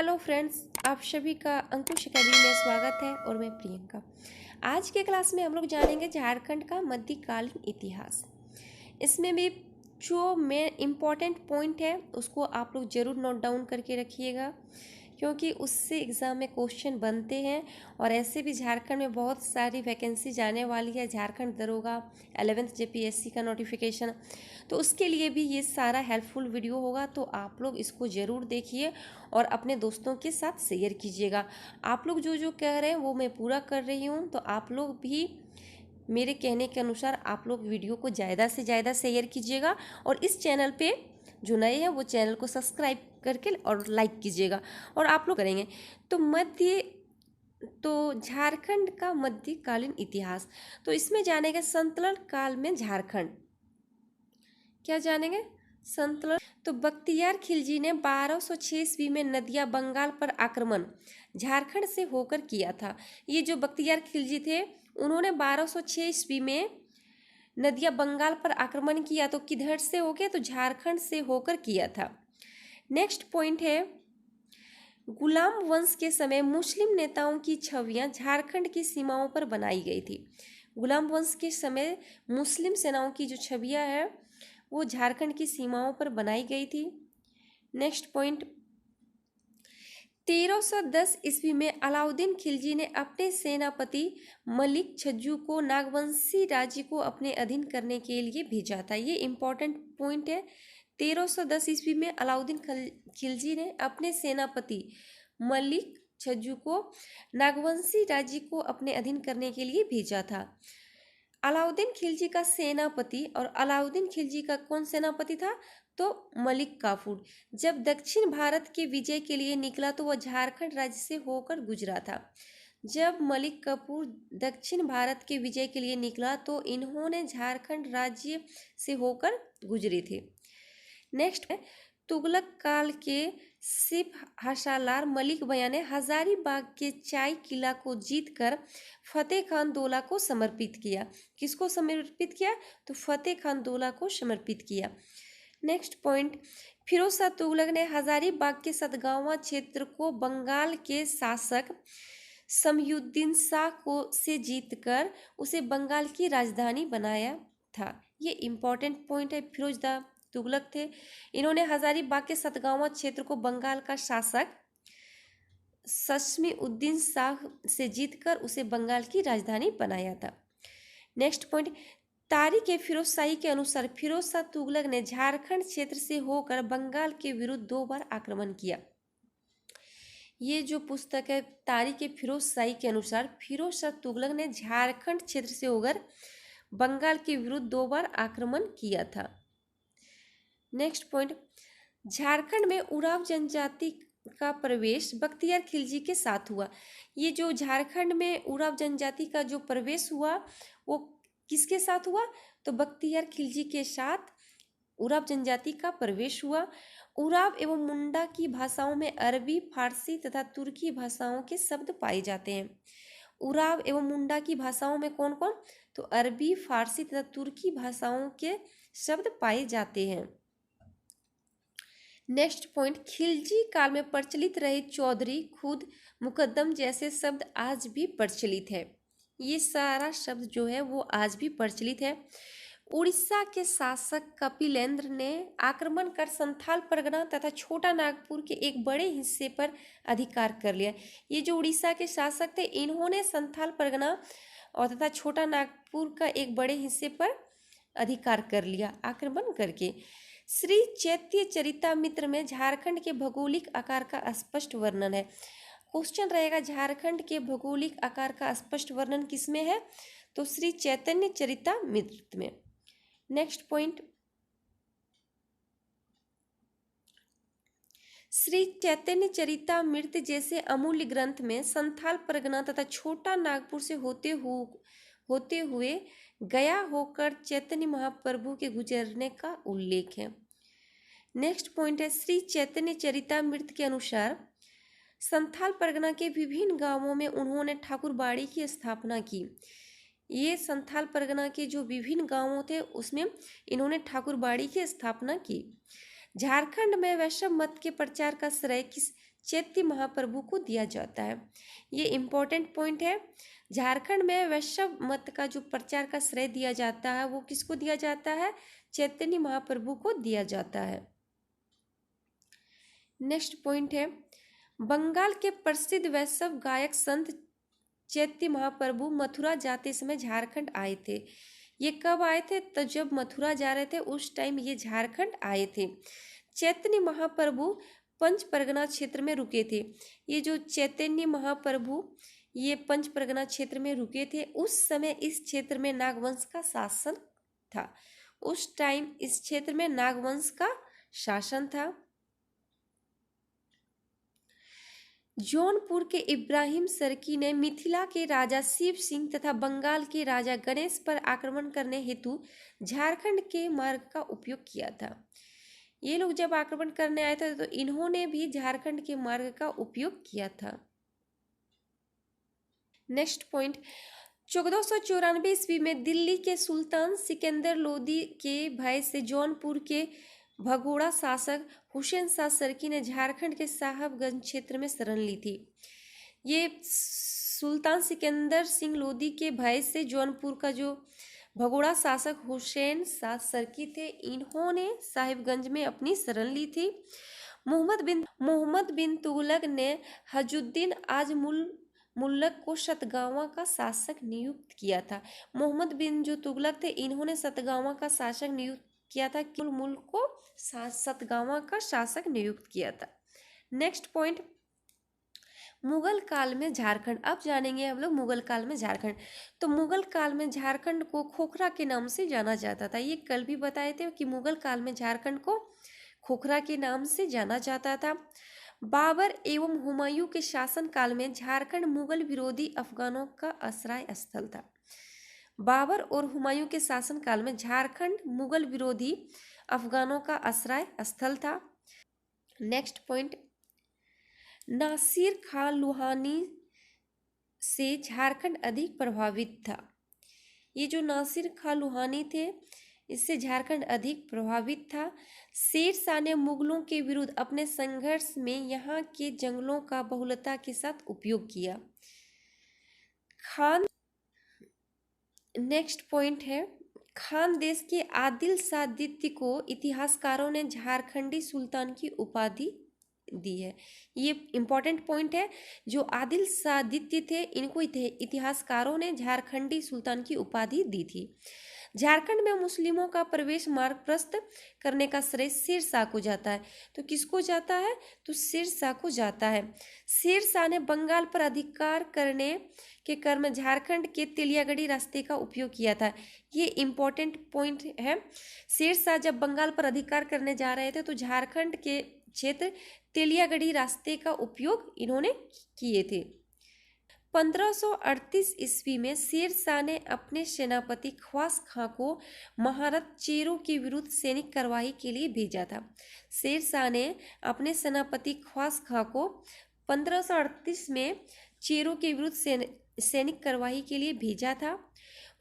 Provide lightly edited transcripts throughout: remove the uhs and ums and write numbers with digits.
Hello friends, आप सभी का अंकुश अकेडमी में स्वागत है और मैं प्रियंका। आज के क्लास में हम लोग जानेंगे झारखंड का मध्यकालीन इतिहास। इसमें भी जो मेन इम्पॉर्टेंट पॉइंट है उसको आप लोग ज़रूर नोट डाउन करके रखिएगा, क्योंकि उससे एग्ज़ाम में क्वेश्चन बनते हैं। और ऐसे भी झारखंड में बहुत सारी वैकेंसी जाने वाली है, झारखंड दरोगा 11th जेपीएससी का नोटिफिकेशन, तो उसके लिए भी ये सारा हेल्पफुल वीडियो होगा। तो आप लोग इसको ज़रूर देखिए और अपने दोस्तों के साथ शेयर कीजिएगा। आप लोग जो जो कह रहे हैं वो मैं पूरा कर रही हूँ, तो आप लोग भी मेरे कहने के अनुसार आप लोग वीडियो को ज़्यादा से ज़्यादा शेयर कीजिएगा। और इस चैनल पे जो नए हैं वो चैनल को सब्सक्राइब करके और लाइक कीजिएगा। और आप लोग करेंगे तो झारखंड का मध्यकालीन इतिहास, तो इसमें जानेंगे संतुलन काल में झारखंड। क्या जानेंगे? संतुलन। तो बख्तियार खिलजी ने 1206 ईस्वी में नदिया बंगाल पर आक्रमण झारखंड से होकर किया था। ये जो बख्तियार खिलजी थे उन्होंने 1206 ईस्वी में नदिया बंगाल पर आक्रमण किया, तो किधर से हो गया? तो झारखंड से होकर किया था। नेक्स्ट पॉइंट है, गुलाम वंश के समय मुस्लिम नेताओं की छवियां झारखंड की सीमाओं पर बनाई गई थी। गुलाम वंश के समय मुस्लिम सेनाओं की जो छवियां है वो झारखंड की सीमाओं पर बनाई गई थी। नेक्स्ट पॉइंट, 1310 ईस्वी में अलाउद्दीन खिलजी ने अपने सेनापति मलिक छज्जू को नागवंशी राज्य को अपने अधीन करने के लिए भेजा था। ये इंपॉर्टेंट पॉइंट है। 1310 ईस्वी में अलाउद्दीन खिलजी ने अपने सेनापति मलिक छज्जू को नागवंशी राज्य को अपने अधीन करने के लिए भेजा था। अलाउद्दीन खिलजी का सेनापति, और अलाउद्दीन खिलजी का कौन सेनापति था? तो मलिक काफूर। जब दक्षिण भारत के विजय के लिए निकला तो वह झारखंड राज्य से होकर गुजरा था। जब मलिक काफूर दक्षिण भारत के विजय के लिए निकला तो इन्होंने झारखंड राज्य से होकर गुजरे थे। नेक्स्ट है, तुगलक काल के सिप हसालार मलिक बया ने हजारीबाग के चाय किला को जीतकर फतेह खान दोला को समर्पित किया। किसको समर्पित किया? तो फतेह खान दोला को समर्पित किया। नेक्स्ट पॉइंट, फिरोज शाह तुगलक ने हजारीबाग के सतगावा क्षेत्र को बंगाल के शासक समयुद्दीन शाह को से जीतकर उसे बंगाल की राजधानी बनाया था। ये इंपॉर्टेंट पॉइंट है। फिरोज शाह तुगलक थे, इन्होंने हजारीबाग के सतगावा क्षेत्र को बंगाल का शासक समयुद्दीन शाह से जीतकर उसे बंगाल की राजधानी बनाया था। नेक्स्ट पॉइंट, तारीख ए फिरोज शाही के अनुसार फिरोज शाह तुगलक ने झारखंड क्षेत्र से होकर बंगाल के विरुद्ध 2 बार आक्रमण किया। ये जो पुस्तक है तारीख ए फिरोज शाही के अनुसार फिरोज शाह तुगलक ने झारखंड क्षेत्र से होकर बंगाल के विरुद्ध 2 बार आक्रमण किया था। नेक्स्ट पॉइंट, झारखंड में उराव जनजाति का प्रवेश बख्तियार खिलजी के साथ हुआ। ये जो झारखंड में उराव जनजाति का जो प्रवेश हुआ वो किसके साथ हुआ? तो बख्तियार खिलजी के साथ उराव जनजाति का प्रवेश हुआ। उराव एवं मुंडा की भाषाओं में अरबी, फारसी तथा तुर्की भाषाओं के शब्द पाए जाते हैं। उराव एवं मुंडा की भाषाओं में कौन कौन? तो अरबी, फारसी तथा तुर्की भाषाओं के शब्द पाए जाते हैं। नेक्स्ट पॉइंट, खिलजी काल में प्रचलित रहे चौधरी, खुद, मुकद्दम जैसे शब्द आज भी प्रचलित है। ये सारा शब्द जो है वो आज भी प्रचलित है। उड़ीसा के शासक कपिलेंद्र ने आक्रमण कर संथाल परगना तथा छोटा नागपुर के एक बड़े हिस्से पर अधिकार कर लिया। ये जो उड़ीसा के शासक थे इन्होंने संथाल परगना और तथा छोटा नागपुर का एक बड़े हिस्से पर अधिकार कर लिया आक्रमण करके। श्री चैत्य चरितमित्र में झारखंड के भौगोलिक आकार का स्पष्ट वर्णन है। क्वेश्चन रहेगा झारखंड के भौगोलिक आकार का स्पष्ट वर्णन किसमें है? तो श्री चैतन्य चरितमित्र में। नेक्स्ट पॉइंट, श्री चैतन्य चरितमित्र जैसे अमूल्य ग्रंथ में संथाल परगना तथा छोटा नागपुर से होते हुए गया होकर चैतन्य महाप्रभु के गुजरने का उल्लेख है। नेक्स्ट पॉइंट है, श्री चैतन्य चरितमित्र के अनुसार संथाल परगना के विभिन्न गांवों में उन्होंने ठाकुरबाड़ी की स्थापना की। ये संथाल परगना के जो विभिन्न गांवों थे उसमें इन्होंने ठाकुरबाड़ी की स्थापना की। झारखंड में वैष्णव मत के प्रचार का श्रेय किस चैत्य महाप्रभु को दिया जाता है? ये इंपॉर्टेंट पॉइंट है। झारखंड में वैष्णव मत का जो प्रचार का श्रेय दिया जाता है वो किसको दिया जाता है? चैतन्य महाप्रभु को दिया जाता है। नेक्स्ट पॉइंट है, बंगाल के प्रसिद्ध वैष्णव गायक संत चैत्य महाप्रभु मथुरा जाते समय झारखंड आए थे। ये कब आए थे? तो जब मथुरा जा रहे थे उस टाइम ये झारखंड आए थे। चैतन्य महाप्रभु पंच परगना क्षेत्र में रुके थे। ये जो चैतन्य महाप्रभु ये पंच परगना क्षेत्र में रुके थे, उस समय इस क्षेत्र में नागवंश का शासन था। उस टाइम इस क्षेत्र में नागवंश का शासन था। जौनपुर के इब्राहिम सरकी ने मिथिला के राजा शिव सिंह तथा बंगाल के राजा गणेश पर आक्रमण करने हेतु झारखंड के मार्ग का उपयोग किया था। ये लोग जब आक्रमण करने आए थे तो इन्होंने भी झारखंड के मार्ग का उपयोग किया था। नेक्स्ट पॉइंट, 1494 ईस्वी में दिल्ली के सुल्तान सिकंदर लोदी के भय से जौनपुर के भगोड़ा शासक हुसैन शाह सरकी ने झारखंड के साहबगंज क्षेत्र में शरण ली थी। ये सुल्तान सिकंदर सिंह लोदी के भय से जौनपुर का जो भगोड़ा शासक हुसैन शाह सरकी थे, इन्होंने साहिबगंज में अपनी शरण ली थी। मोहम्मद बिन तुगलक ने हजुद्दीन मुल्लक को सतगावा का शासक नियुक्त किया था। मोहम्मद बिन जो तुगलक थे, इन्होंने सतगावा का शासक नियुक्त किया था, मुल्क को सतगावा का शासक नियुक्त किया था। नेक्स्ट पॉइंट, मुगल काल में झारखंड। अब जानेंगे हम लोग मुगल काल में झारखंड। तो मुगल काल में झारखंड को खोखरा के नाम से जाना जाता था। ये कल भी बताए थे कि मुगल काल में झारखंड को खोखरा के नाम से जाना जाता था। बाबर एवं हुमायूं के शासन काल में झारखंड मुगल विरोधी अफगानों का आश्रय स्थल था। बाबर और हुमायूं के शासन काल में झारखंड मुगल विरोधी अफगानों का आश्रय स्थल था। नेक्स्ट पॉइंट, नासिर खान लोहानी से झारखंड अधिक प्रभावित था। ये जो नासिर खान लोहानी थे, इससे झारखंड अधिक प्रभावित था। शेर शाह ने मुगलों के विरुद्ध अपने संघर्ष में यहाँ के जंगलों का बहुलता के साथ उपयोग किया। नेक्स्ट पॉइंट है, खान देश के आदिल शाह द्वितीय को इतिहासकारों ने झारखंडी सुल्तान की उपाधि दी है। ये इंपॉर्टेंट पॉइंट है। जो आदिल शाह द्वितीय थे, इनको इतिहासकारों ने झारखंडी सुल्तान की उपाधि दी थी। झारखंड में मुस्लिमों का प्रवेश मार्ग प्रशस्त करने का श्रेय शेर शाह को जाता है। तो किसको जाता है? तो शेर शाह को जाता है। शेर शाह ने बंगाल पर अधिकार करने के क्रम में झारखंड के तेलियागढ़ी रास्ते का उपयोग किया था। ये इंपॉर्टेंट पॉइंट है। शेर शाह जब बंगाल पर अधिकार करने जा रहे थे तो झारखंड के क्षेत्र तेलियागढ़ी रास्ते का उपयोग इन्होंने किए थे। 1538 ईस्वी में शेर शाह ने अपने सेनापति ख्वास खां को महारत चेरों के विरुद्ध सैनिक कार्यवाही के लिए भेजा था। शेर शाह ने अपने सेनापति ख्वास खां को 1538 में चेरों के विरुद्ध सैनिक कार्यवाही के लिए भेजा था।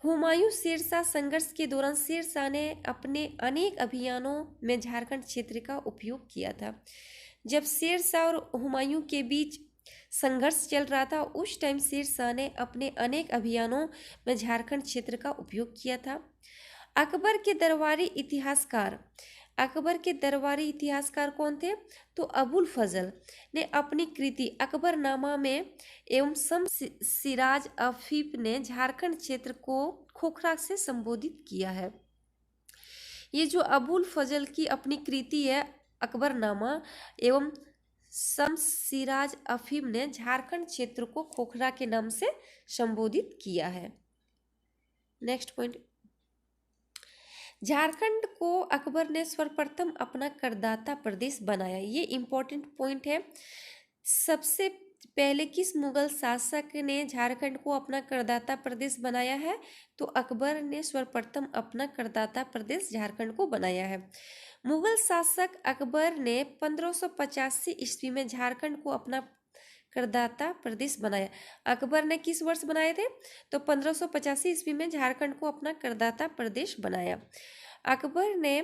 हुमायूं शेरशाह संघर्ष के दौरान शेर शाह ने अपने अनेक अभियानों में झारखंड क्षेत्र का उपयोग किया था। जब शेर शाह और हुमायूं के बीच संघर्ष चल रहा था, उस टाइम शेर शाह ने अपने अनेक अभियानों में झारखंड क्षेत्र का उपयोग किया था। अकबर के दरबारी इतिहासकार कौन थे? तो अबुल फजल ने अपनी कृति अकबरनामा में एवं सिराज अफीफ ने झारखंड क्षेत्र को खोखरा से संबोधित किया है। ये जो अबुल फजल की अपनी कृति है अकबरनामा एवं सिराज अफीम ने झारखंड क्षेत्र को खोखरा के नाम से संबोधित किया है। नेक्स्ट पॉइंट, झारखंड को अकबर ने सर्वप्रथम अपना करदाता प्रदेश बनाया। ये इंपॉर्टेंट पॉइंट है। सबसे पहले किस मुगल शासक ने झारखंड को अपना करदाता प्रदेश बनाया है? तो अकबर ने सर्वप्रथम अपना करदाता प्रदेश झारखंड को बनाया है। मुगल शासक अकबर ने 1585 ईस्वी में झारखंड को अपना करदाता प्रदेश बनाया। अकबर ने किस वर्ष बनाए थे? तो 1585 ईस्वी में झारखंड को अपना करदाता प्रदेश बनाया। अकबर ने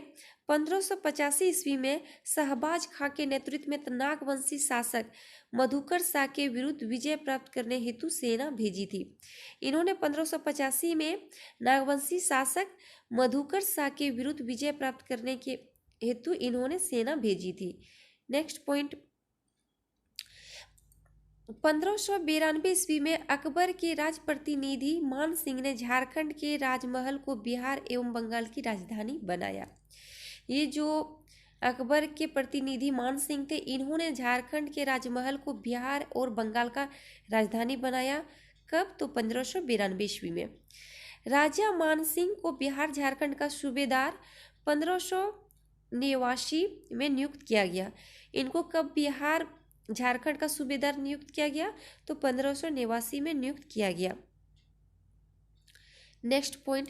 1585 ईस्वी में शहबाज खां के नेतृत्व में नागवंशी शासक मधुकर शाह के विरुद्ध विजय प्राप्त करने हेतु सेना भेजी थी। इन्होंने 1585 में नागवंशी शासक मधुकर शाह के विरुद्ध विजय प्राप्त करने के हेतु इन्होंने सेना भेजी थी। नेक्स्ट पॉइंट, 1592 ईस्वी में अकबर के राज प्रतिनिधि मान सिंह ने झारखंड के राजमहल को बिहार एवं बंगाल की राजधानी बनाया। ये जो अकबर के प्रतिनिधि मान सिंह थे, इन्होंने झारखंड के राजमहल को बिहार और बंगाल का राजधानी बनाया। कब? तो 1592 ईस्वी में। राजा मान सिंह को बिहार झारखंड का सूबेदार 1589 में नियुक्त किया गया। इनको कब बिहार झारखंड का सूबेदार नियुक्त किया गया? तो 1589 में नियुक्त किया गया। नेक्स्ट पॉइंट,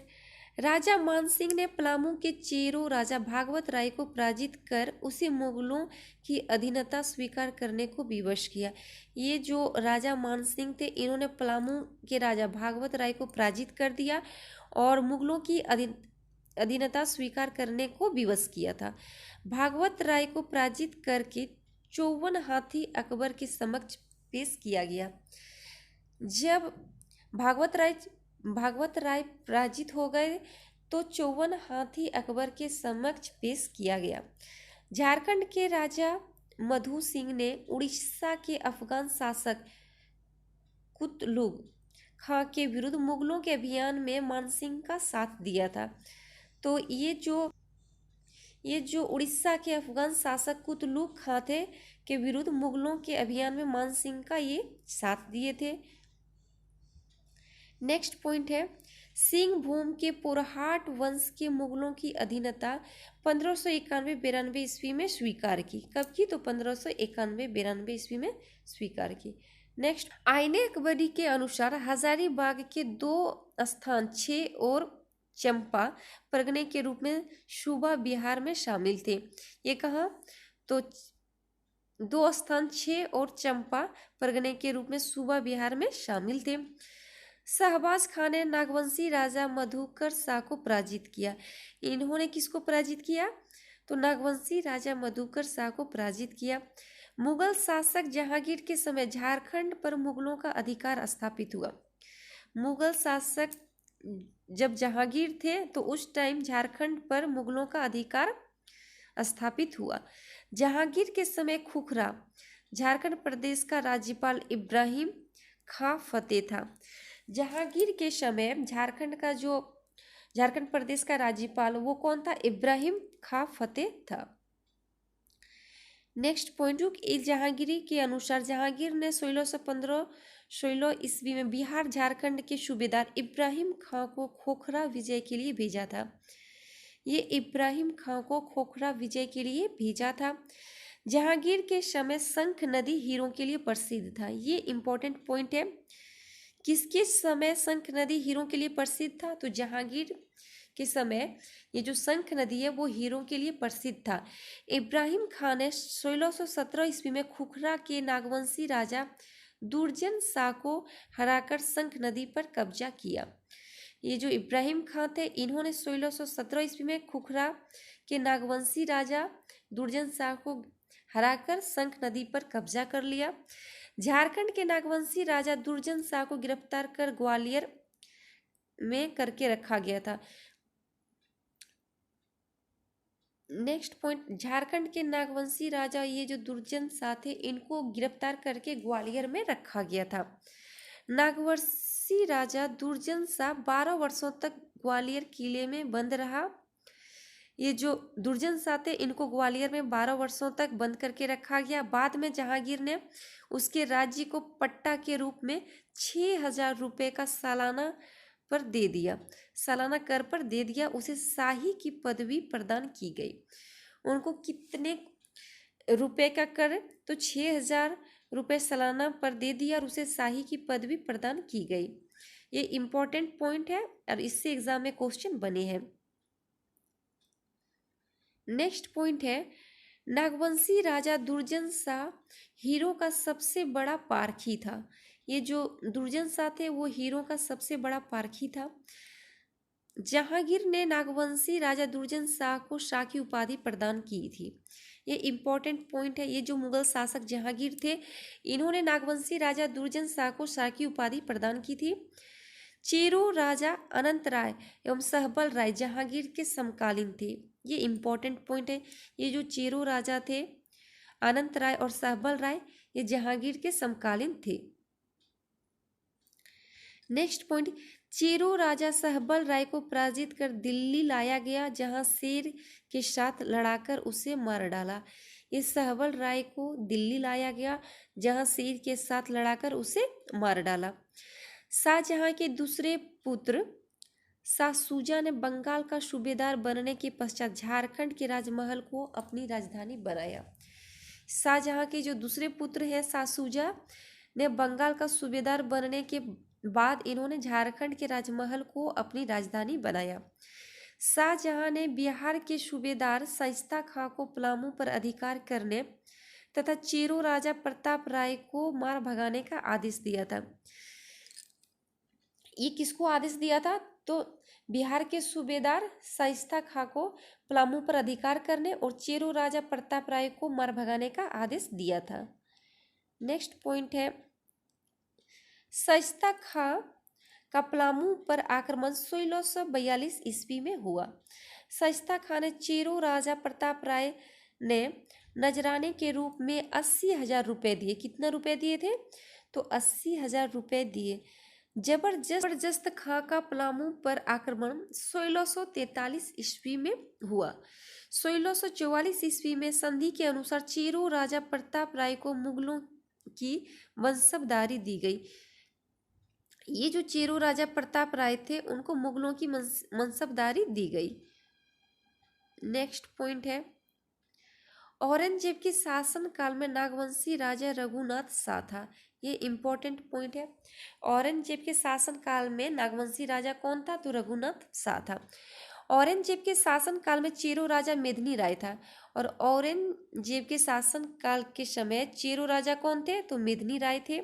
राजा मानसिंह ने पलामू के चेरो राजा भागवत राय को पराजित कर उसे मुगलों की अधीनता स्वीकार करने को विवश किया। ये जो राजा मानसिंह थे, इन्होंने पलामू के राजा भागवत राय को पराजित कर दिया और मुगलों की अधीनता स्वीकार करने को विवश किया था। भागवत राय को पराजित करके 54 हाथी अकबर के समक्ष पेश किया गया। जब भागवत राय पराजित हो गए तो 54 हाथी अकबर के समक्ष पेश किया गया। झारखंड के राजा मधु सिंह ने उड़ीसा के अफगान शासक कुतलुग खां के विरुद्ध मुगलों के अभियान में मानसिंह का साथ दिया था। तो ये जो उड़ीसा के अफगान शासक कुतलुग खां थे के विरुद्ध मुगलों के अभियान में मानसिंह का ये साथ दिए थे। नेक्स्ट पॉइंट है, सिंह भूम के पुरहाट वंश के मुगलों की अधीनता 1591-92 ईस्वी में स्वीकार की। कब की? तो 1591-92 ईस्वी में स्वीकार की। नेक्स्ट, आईने अकबरी के अनुसार हजारीबाग के 2 स्थान 6 और चंपा परगने के रूप में सूबा बिहार में शामिल थे। ये कहाँ? तो 2 स्थान 6 और चंपा परगने के रूप में सूबा बिहार में शामिल थे। शहबाज खान ने नागवंशी राजा मधुकर शाह को पराजित किया। इन्होंने किसको पराजित किया? तो नागवंशी राजा मधुकर शाह को पराजित किया। मुगल शासक जहांगीर के समय झारखंड पर मुगलों का अधिकार स्थापित हुआ। मुगल शासक जब जहांगीर थे तो उस टाइम झारखंड पर मुगलों का अधिकार स्थापित हुआ। जहांगीर के समय खुखरा झारखंड प्रदेश का राज्यपाल इब्राहिम खां फतेह था। जहांगीर के समय झारखंड प्रदेश का राज्यपाल वो कौन था? इब्राहिम खां फतेह था। नेक्स्ट पॉइंट, जहांगीरी के अनुसार जहांगीर ने 1615 ईस्वी में बिहार झारखंड के सूबेदार इब्राहिम खां को खोखरा विजय के लिए भेजा था। ये इब्राहिम खां को खोखरा विजय के लिए भेजा था। जहांगीर के समय शंख नदी हीरों के लिए प्रसिद्ध था। ये इंपॉर्टेंट पॉइंट है। किसके समय शंख नदी हीरों के लिए प्रसिद्ध था? तो जहांगीर के समय ये जो शंख नदी है वो हीरों के लिए प्रसिद्ध था। इब्राहिम खान ने 1617 ईस्वी में खुखरा के नागवंशी राजा दुर्जन शाह को हराकर शंख नदी पर कब्जा किया। ये जो इब्राहिम खान थे, इन्होंने 1617 ईस्वी में खुखरा के नागवंशी राजा दुर्जन शाह को हराकर शंख नदी पर कब्जा कर लिया। झारखंड के नागवंशी राजा दुर्जन शाह को गिरफ्तार कर ग्वालियर में करके रखा गया था। नेक्स्ट पॉइंट, झारखंड के नागवंशी राजा ये जो दुर्जन शाह थे, इनको गिरफ्तार करके ग्वालियर में रखा गया था। नागवंशी राजा दुर्जन शाह 12 वर्षों तक ग्वालियर किले में बंद रहा। ये जो दुर्जन शाह थे, इनको ग्वालियर में 12 वर्षों तक बंद करके रखा गया। बाद में जहांगीर ने उसके राज्य को पट्टा के रूप में 6000 रुपये का सालाना कर पर दे दिया। उसे शाही की पदवी प्रदान की गई। उनको कितने रुपए का कर? तो 6000 रुपये सालाना पर दे दिया और उसे शाही की पदवी प्रदान की गई। ये इंपॉर्टेंट पॉइंट है और इससे एग्जाम में क्वेश्चन बने हैं। नेक्स्ट पॉइंट है, नागवंशी राजा दुर्जन शाह हीरो का सबसे बड़ा पारखी था। ये जो दुर्जन शाह थे वो हीरो का सबसे बड़ा पारखी था। जहांगीर ने नागवंशी राजा दुर्जन शाह को शाह की उपाधि प्रदान की थी। ये इंपॉर्टेंट पॉइंट है। ये जो मुगल शासक जहांगीर थे, इन्होंने नागवंशी राजा दुर्जन शाह को शाह की उपाधि प्रदान की थी। चेरो राजा अनंत राय एवं सहबल राय जहांगीर के समकालीन थे। ये इंपॉर्टेंट पॉइंट है। ये जो चेरो राजा थे अनंत राय और सहबल राय, ये जहांगीर के समकालीन थे। नेक्स्ट पॉइंट, चेरो राजा सहबल राय को पराजित कर दिल्ली लाया गया, जहां शेर के साथ लड़ाकर उसे मार डाला। ये सहबल राय को दिल्ली लाया गया, जहां शेर के साथ लड़ाकर उसे मार डाला। शाहजहां के दूसरे पुत्र शाह सूजा ने बंगाल का सूबेदार बनने के पश्चात झारखंड के राजमहल को अपनी राजधानी बनाया। शाहजहां के जो दूसरे पुत्र हैं शाह सूजा ने बंगाल का सूबेदार बनने के बाद इन्होंने झारखंड के राजमहल को अपनी राजधानी बनाया। शाहजहां ने बिहार के सूबेदार शाइस्ता खां को पलामू पर अधिकार करने तथा चेरो राजा प्रताप राय को मार भगाने का आदेश दिया था। ये किसको आदेश दिया था? तो बिहार के सूबेदार शाइस्ता खां को पलामू पर अधिकार करने और चेरो राजा प्रताप राय को मार भगाने का आदेश दिया था। नेक्स्ट पॉइंट है, शाइस्ता खां का पलामू पर आक्रमण 1642 ईस्वी में हुआ। शाइस्ता खां ने चेरो राजा प्रताप राय ने नजराने के रूप में 80,000 रुपये दिए। कितना रुपए दिए थे? तो 80,000 रुपये दिए। जबरदस्त खां का पलामू पर आक्रमण 1643 ईस्वी में हुआ। 1644 ईस्वी में संधि के अनुसार चेरो राजा प्रताप राय को मुगलों की मनसबदारी दी गई। ये जो चेरो राजा प्रताप राय थे, उनको मुगलों की मनसबदारी दी गई। नेक्स्ट पॉइंट है, औरंगजेब के शासन काल में नागवंशी राजा रघुनाथ शाह था। ये इंपॉर्टेंट पॉइंट है। औरंगजेब के शासन काल में नागवंशी राजा कौन था? तो रघुनाथ शाह था। औरंगजेब के शासन काल में चेरो राजा मेदिनी राय था और औरंगजेब के शासन काल के समय चेरो राजा कौन थे? तो मेदिनी राय थे।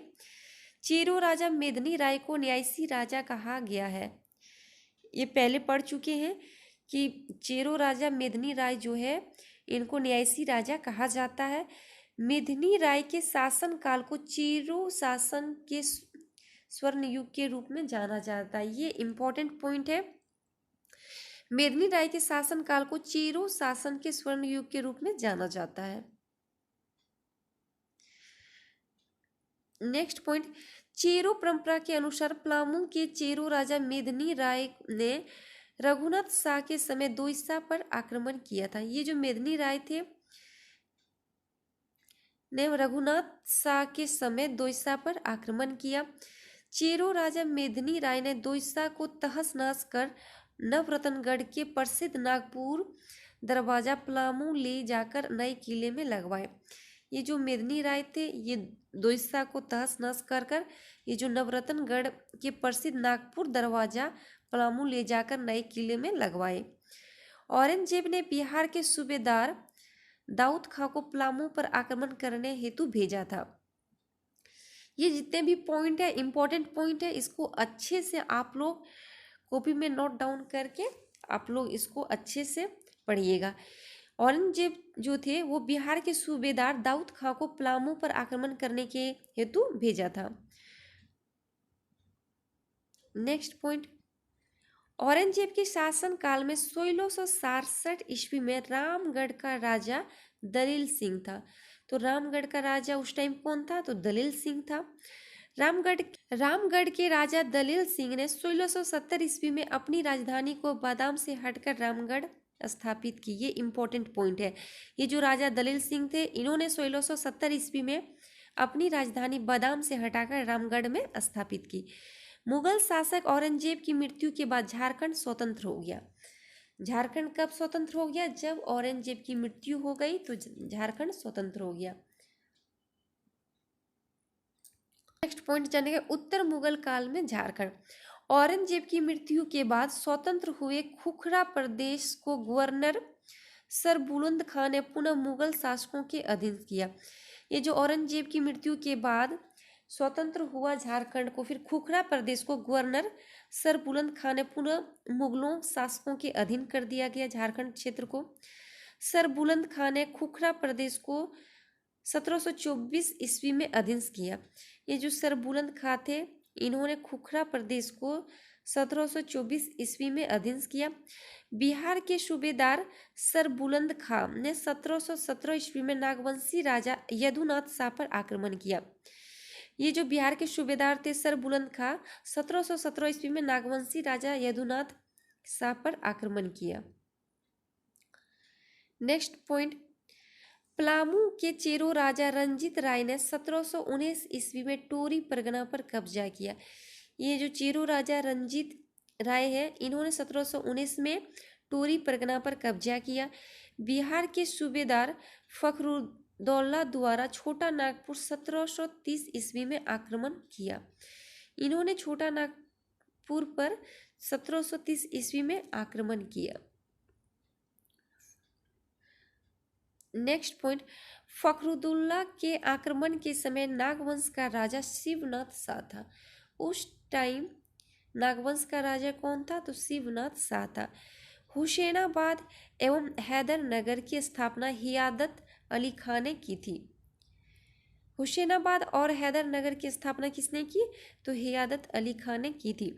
चेरो राजा मेदिनी राय को न्यायसी राजा कहा गया है। ये पहले पढ़ चुके हैं कि चेरो राजा मेदिनी राय जो है, इनको न्यायसी राजा कहा जाता है। मेदिनी राय के शासन काल को चेरो शासन के स्वर्ण युग के रूप में जाना जाता है। ये इंपॉर्टेंट पॉइंट है। मेदिनी राय के शासन काल को चेरो शासन के स्वर्ण युग के रूप में जाना जाता है। नेक्स्ट पॉइंट, चेरो परंपरा के अनुसार पलामू के चेरो राजा मेदिनी राय ने रघुनाथ शाह के समय दोईसा पर आक्रमण किया था। ये जो मेदिनी राय थे ने रघुनाथ शाह के समय दोईसा पर आक्रमण किया। चेरो राजा मेदिनी राय ने दोईसा को तहस नहस कर नवरत्नगढ़ के प्रसिद्ध नागपुर दरवाजा पलामू ले जाकर नए किले में लगवाए। ये जो मेदिनी राय थे, ये दोईसा को तहस नहस कर ये जो नवरत्नगढ़ के प्रसिद्ध नागपुर दरवाजा पलामू ले जाकर नए किले में लगवाए। औरंगजेब ने बिहार के सूबेदार दाऊद खां को पलामू पर आक्रमण करने हेतु भेजा था। ये जितने भी पॉइंट है, इंपॉर्टेंट पॉइंट है, इसको अच्छे से आप लोग कॉपी में नोट डाउन करके आप लोग इसको अच्छे से पढ़िएगा। औरंगजेब जो थे वो बिहार के सूबेदार दाऊद खां को पलामू पर आक्रमण करने के हेतु भेजा था। नेक्स्ट पॉइंट, औरंगजेब के शासन काल में 1667 ईस्वी में रामगढ़ का राजा दलील सिंह था। तो रामगढ़ का राजा उस टाइम कौन था? तो दलील सिंह था। रामगढ़ के राजा दलील सिंह ने 1670 ईस्वी में अपनी राजधानी को बादाम से हटकर रामगढ़ स्थापित की। ये इंपॉर्टेंट पॉइंट है। ये जो राजा दलील सिंह थे, इन्होंने 1670 ईस्वी में अपनी राजधानी बादाम से हटाकर रामगढ़ में स्थापित की। मुगल शासक औरंगजेब की मृत्यु के बाद झारखंड स्वतंत्र हो गया। झारखंड कब स्वतंत्र हो गया? जब औरंगजेब की मृत्यु हो गई तो झारखंड स्वतंत्र हो गया। नेक्स्ट पॉइंट जानेंगे, उत्तर मुगल काल में झारखंड। औरंगजेब की मृत्यु के बाद स्वतंत्र हुए खुखरा प्रदेश को गवर्नर सर बुलंद खां ने पुनः मुगल शासकों के अधीन किया। ये जो औरंगजेब की मृत्यु के बाद स्वतंत्र हुआ झारखंड को। फिर खुखरा प्रदेश को गवर्नर सर बुलंद खां ने पुनः मुगलों शासकों के अधीन कर दिया गया। झारखंड क्षेत्र को सर बुलंद खां ने खुखरा प्रदेश को 1724 ईस्वी में अधीन किया। ये जो सर बुलंद खां थे, इन्होंने खुखरा प्रदेश को 1724 ईस्वी में अधीन किया। बिहार के सूबेदार सर बुलंद खां ने 1717 ईस्वी में नागवंशी राजा यदुनाथ शाह पर आक्रमण किया। ये जो बिहार के सूबेदार थे सर बुलंद खां, 1717 ईस्वी में नागवंशी राजा यदुनाथ शाह पर आक्रमण किया। नेक्स्ट पॉइंट, पलामू के चेरो राजा रंजीत राय ने 1719 ईस्वी में टोरी परगना पर कब्जा किया। ये जो चेरो राजा रंजीत राय है, इन्होंने 1719 में टोरी परगना पर कब्जा किया। बिहार के सूबेदार फखरुद्दौला द्वारा छोटा नागपुर 1730 ईस्वी में आक्रमण किया। इन्होंने छोटा नागपुर पर 1730 ईस्वी में आक्रमण किया। नेक्स्ट पॉइंट, फखरुद्दौला के आक्रमण के समय नागवंश का राजा शिवनाथ शाह था। उस टाइम नागवंश का राजा कौन था? तो शिवनाथ शाह था। हुसैनाबाद एवं हैदरनगर की स्थापना हियादत अली खां ने की थी। हुसैनाबाद और हैदरनगर की स्थापना किसने की? तो हियादत अली खां ने की थी।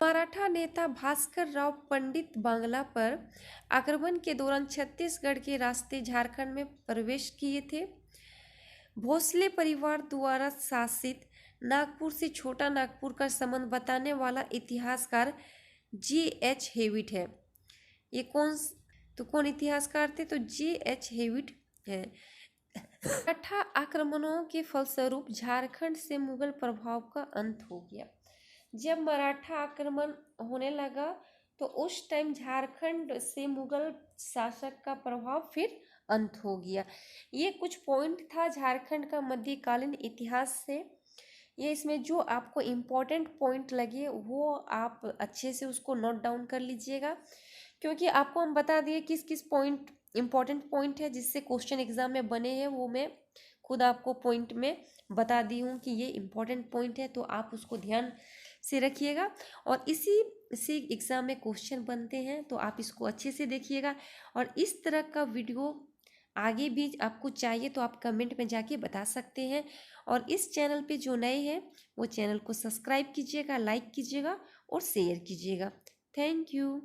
मराठा नेता भास्कर राव पंडित बांग्ला पर आक्रमण के दौरान छत्तीसगढ़ के रास्ते झारखंड में प्रवेश किए थे। भोसले परिवार द्वारा शासित नागपुर से छोटा नागपुर का संबंध बताने वाला इतिहासकार J.H. हेविट है। ये कौन इतिहासकार थे? तो J.H. हेविट है। मराठा आक्रमणों के फलस्वरूप झारखंड से मुगल प्रभाव का अंत हो गया। जब मराठा आक्रमण होने लगा तो उस टाइम झारखंड से मुगल शासक का प्रभाव फिर अंत हो गया। ये कुछ पॉइंट था झारखंड का मध्यकालीन इतिहास से। ये इसमें जो आपको इम्पोर्टेंट पॉइंट लगे वो आप अच्छे से उसको नोट डाउन कर लीजिएगा, क्योंकि आपको हम बता दिए किस किस पॉइंट इम्पोर्टेंट पॉइंट है जिससे क्वेश्चन एग्जाम में बने हैं। वो मैं खुद आपको पॉइंट में बता दी हूँ कि ये इम्पोर्टेंट पॉइंट है, तो आप उसको ध्यान से रखिएगा। और इसी से एग्जाम में क्वेश्चन बनते हैं, तो आप इसको अच्छे से देखिएगा। और इस तरह का वीडियो आगे भी आपको चाहिए तो आप कमेंट में जाके बता सकते हैं। और इस चैनल पे जो नए हैं वो चैनल को सब्सक्राइब कीजिएगा, लाइक कीजिएगा और शेयर कीजिएगा। Thank you.